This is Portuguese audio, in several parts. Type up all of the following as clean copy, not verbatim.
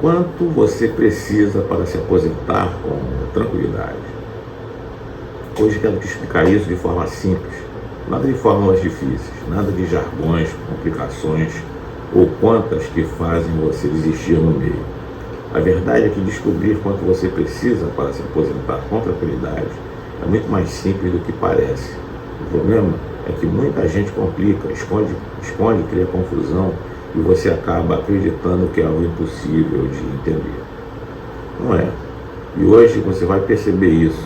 Quanto você precisa para se aposentar com tranquilidade? Hoje quero te explicar isso de forma simples, nada de fórmulas difíceis, nada de jargões, complicações ou contas que fazem você desistir no meio. A verdade é que descobrir quanto você precisa para se aposentar com tranquilidade é muito mais simples do que parece. O problema é que muita gente complica, esconde, cria confusão e você acaba acreditando que é algo impossível de entender. Não é. E hoje você vai perceber isso.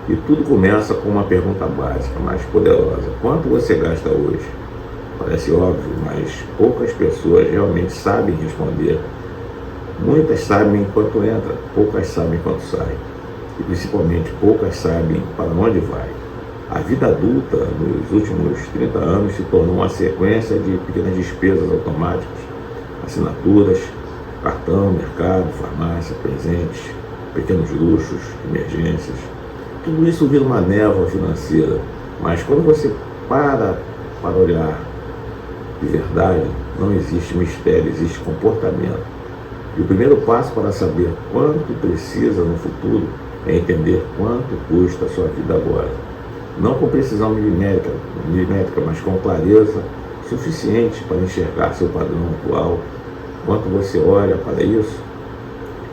E tudo começa com uma pergunta básica, mas poderosa. Quanto você gasta hoje? Parece óbvio, mas poucas pessoas realmente sabem responder. Muitas sabem quanto entra, poucas sabem quanto sai. E principalmente poucas sabem para onde vai. A vida adulta, nos últimos 30 anos, se tornou uma sequência de pequenas despesas automáticas, assinaturas, cartão, mercado, farmácia, presentes, pequenos luxos, emergências. Tudo isso vira uma névoa financeira, mas quando você para olhar de verdade, não existe mistério, existe comportamento. E o primeiro passo para saber quanto precisa no futuro é entender quanto custa a sua vida agora. Não com precisão milimétrica, mas com clareza suficiente para enxergar seu padrão atual. Quando você olha para isso,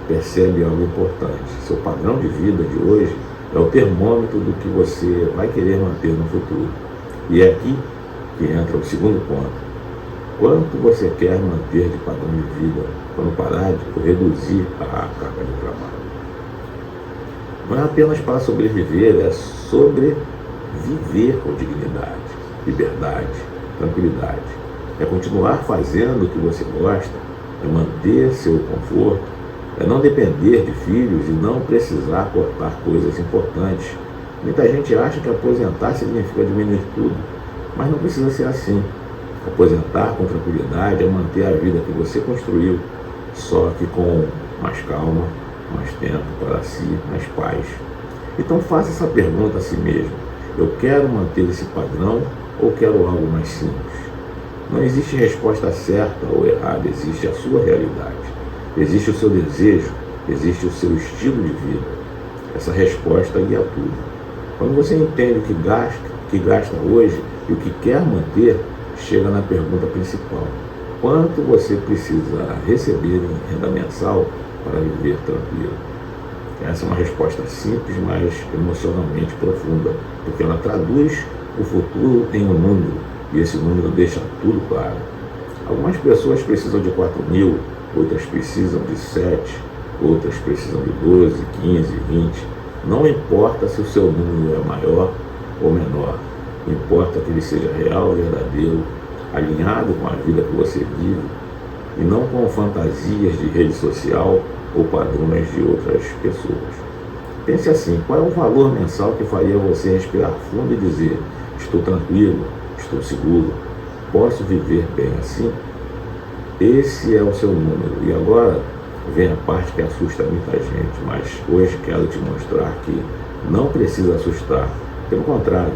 percebe algo importante. Seu padrão de vida de hoje é o termômetro do que você vai querer manter no futuro. E é aqui que entra o segundo ponto. Quanto você quer manter de padrão de vida quando parar de reduzir a carga de trabalho? Não é apenas para sobreviver, é sobreviver com dignidade, liberdade, tranquilidade. É continuar fazendo o que você gosta, é manter seu conforto, é não depender de filhos e não precisar cortar coisas importantes. Muita gente acha que aposentar significa diminuir tudo, mas não precisa ser assim. Aposentar com tranquilidade é manter a vida que você construiu, só que com mais calma, mais tempo para si, mais paz. Então faça essa pergunta a si mesmo. Eu quero manter esse padrão ou quero algo mais simples? Não existe resposta certa ou errada, existe a sua realidade. Existe o seu desejo, existe o seu estilo de vida. Essa resposta guia tudo. Quando você entende o que gasta hoje e o que quer manter, chega na pergunta principal. Quanto você precisa receber em renda mensal para viver tranquilo? Essa é uma resposta simples, mas emocionalmente profunda, porque ela traduz o futuro em um número, e esse número deixa tudo claro. Algumas pessoas precisam de 4.000, outras precisam de 7, outras precisam de 12, 15, 20. Não importa se o seu número é maior ou menor, importa que ele seja real, verdadeiro, alinhado com a vida que você vive e não com fantasias de rede social ou padrões de outras pessoas. Pense assim, qual é o valor mensal que faria você respirar fundo e dizer: estou tranquilo, estou seguro, posso viver bem assim? Esse é o seu número. E agora vem a parte que assusta muita gente, mas hoje quero te mostrar que não precisa assustar. Pelo contrário,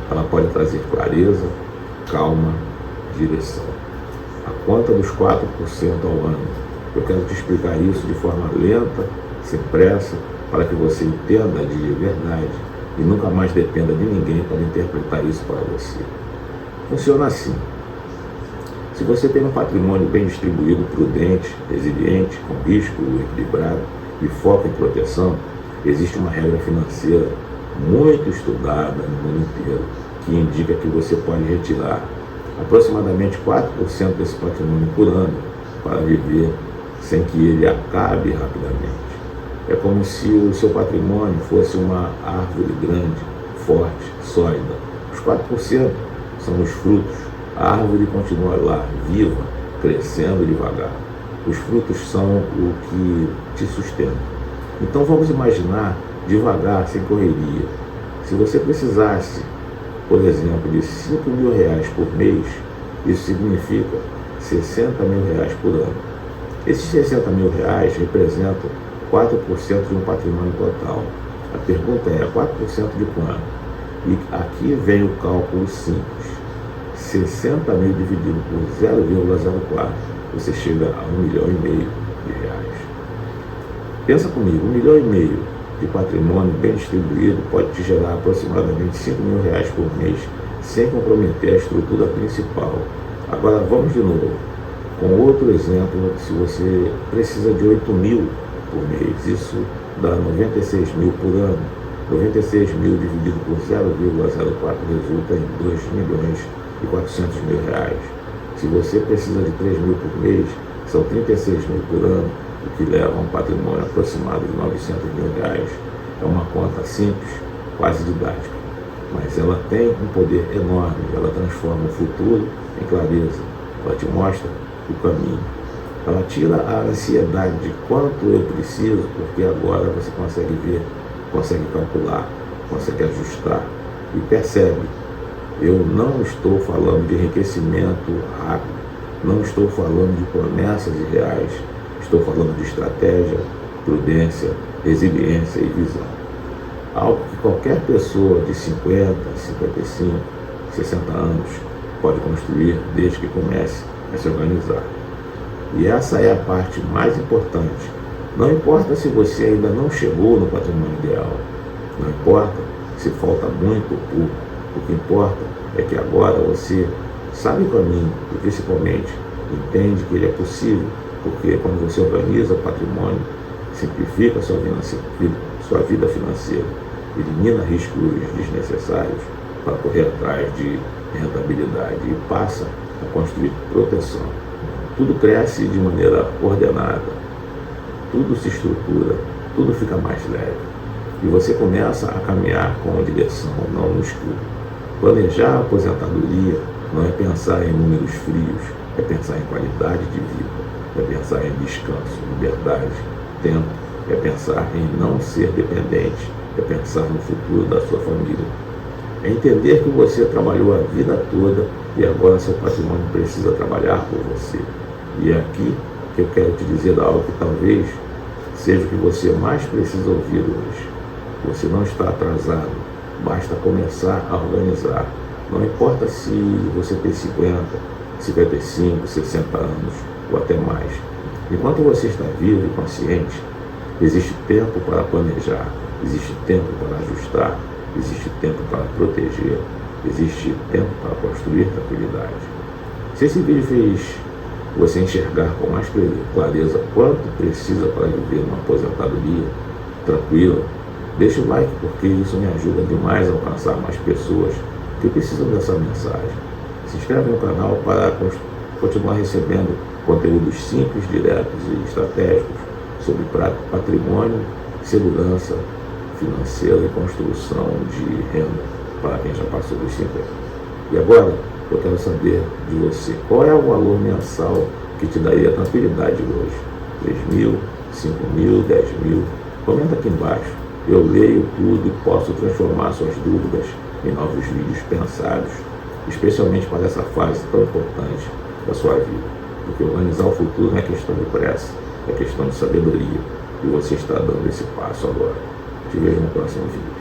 ela pode trazer clareza, calma, direção. A conta dos 4% ao ano. Eu quero te explicar isso de forma lenta, sem pressa, para que você entenda de verdade e nunca mais dependa de ninguém para interpretar isso para você. Funciona assim. Se você tem um patrimônio bem distribuído, prudente, resiliente, com risco equilibrado e foco em proteção, existe uma regra financeira muito estudada no mundo inteiro que indica que você pode retirar aproximadamente 4% desse patrimônio por ano para viver sem que ele acabe rapidamente. É como se o seu patrimônio fosse uma árvore grande, forte, sólida. Os 4% são os frutos. A árvore continua lá, viva, crescendo devagar. Os frutos são o que te sustenta. Então vamos imaginar devagar, sem correria. Se você precisasse, por exemplo, de R$5.000 por mês, isso significa R$60.000 por ano. Esses R$60.000 representam 4% de um patrimônio total. A pergunta é, 4% de quanto? E aqui vem o cálculo simples. 60.000 dividido por 0,04, você chega a R$1,5 milhão. Pensa comigo, 1,5 milhão de patrimônio bem distribuído pode te gerar aproximadamente R$ 5.000 por mês, sem comprometer a estrutura principal. Agora vamos de novo, com outro exemplo. Se você precisa de 8.000 por mês, isso dá 96.000 por ano. 96.000 dividido por 0,04 resulta em R$ 2.400.000. Se você precisa de 3.000 por mês, são 36.000 por ano, o que leva a um patrimônio aproximado de R$ 900.000. É uma conta simples, quase didática, mas ela tem um poder enorme. Ela transforma o futuro em clareza, ela te mostra o caminho, ela tira a ansiedade de quanto eu preciso, porque agora você consegue ver, consegue calcular, consegue ajustar e percebe. Eu não estou falando de enriquecimento rápido, não estou falando de promessas irreais, estou falando de estratégia, prudência, resiliência e visão. Algo que qualquer pessoa de 50, 55, 60 anos pode construir desde que comece a se organizar. E essa é a parte mais importante. Não importa se você ainda não chegou no patrimônio ideal, não importa se falta muito ou pouco, o que importa é que agora você sabe o caminho e principalmente entende que ele é possível, porque quando você organiza o patrimônio, simplifica sua vida financeira, elimina riscos desnecessários para correr atrás de rentabilidade e passa a construir proteção. Tudo cresce de maneira ordenada, tudo se estrutura, tudo fica mais leve. E você começa a caminhar com a direção, não no escuro. Planejar a aposentadoria não é pensar em números frios, é pensar em qualidade de vida, é pensar em descanso, liberdade, tempo, é pensar em não ser dependente, é pensar no futuro da sua família. É entender que você trabalhou a vida toda e agora seu patrimônio precisa trabalhar por você. E é aqui que eu quero te dizer algo que talvez seja o que você mais precisa ouvir hoje. Você não está atrasado, basta começar a organizar. Não importa se você tem 50, 55, 60 anos ou até mais. Enquanto você está vivo e consciente, existe tempo para planejar, existe tempo para ajustar, existe tempo para proteger, existe tempo para construir tranquilidade. Se esse vídeo fez você enxergar com mais clareza quanto precisa para viver uma aposentadoria tranquila, deixe o like, porque isso me ajuda demais a alcançar mais pessoas que precisam dessa mensagem. Se inscreve no canal para continuar recebendo conteúdos simples, diretos e estratégicos sobre patrimônio, segurança financeira e construção de renda para quem já passou dos 50. E agora, eu quero saber de você, qual é o valor mensal que te daria tranquilidade hoje? 3.000, 5.000, 10.000? Comenta aqui embaixo. Eu leio tudo e posso transformar suas dúvidas em novos vídeos pensados, especialmente para essa fase tão importante da sua vida. Porque organizar o futuro não é questão de pressa, é questão de sabedoria. E você está dando esse passo agora. Te vejo no próximo vídeo.